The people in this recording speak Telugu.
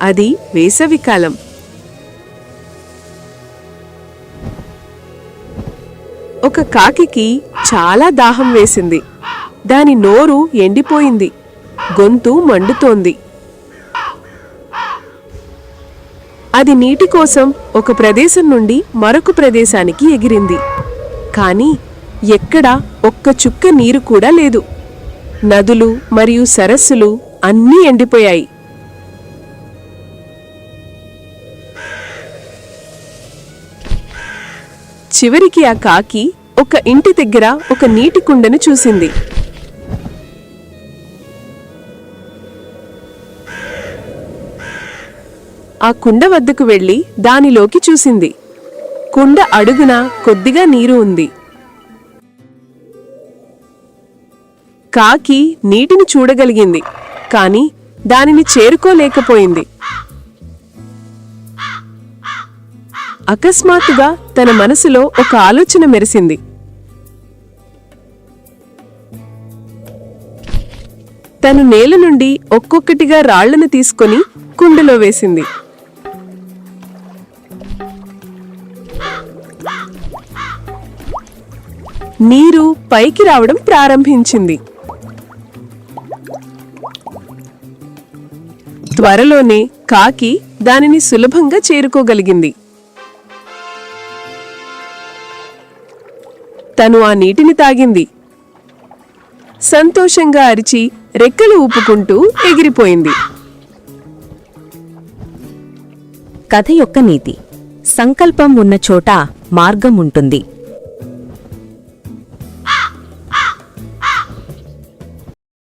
అది వేసవికాలం. ఒక కాకికి చాలా దాహం వేసింది. దాని నోరు ఎండిపోయింది, గొంతు మండుతోంది. అది నీటి కోసం ఒక ప్రదేశం నుండి మరొక ప్రదేశానికి ఎగిరింది. కాని ఎక్కడా ఒక్క చుక్క నీరు కూడా లేదు. నదులు మరియు సరస్సులు అన్నీ ఎండిపోయాయి. చివరికి ఆ కాకి ఒక ఇంటి దగ్గర ఒక నీటి కుండను చూసింది. ఆ కుండ వద్దకు వెళ్లి దానిలోకి చూసింది. కుండ అడుగున కొద్దిగా నీరు ఉంది. కాకి నీటిని చూడగలిగింది, కాని దానిని చేరుకోలేకపోయింది. అకస్మాత్తుగా తన మనసులో ఒక ఆలోచన మెరిసింది. తను నేల నుండి ఒక్కొక్కటిగా రాళ్లను తీసుకొని కుండలో వేసింది. నీరు పైకి రావడం ప్రారంభించింది. త్వరలోనే కాకి దానిని సులభంగా చేరుకోగలిగింది. తను ఆ నీటిని తాగింది. సంతోషంగా అరిచి రెక్కలు ఊపుకుంటూ ఎగిరిపోయింది. కథ యొక్క నీతి: సంకల్పం ఉన్న చోట మార్గం ఉంటుంది.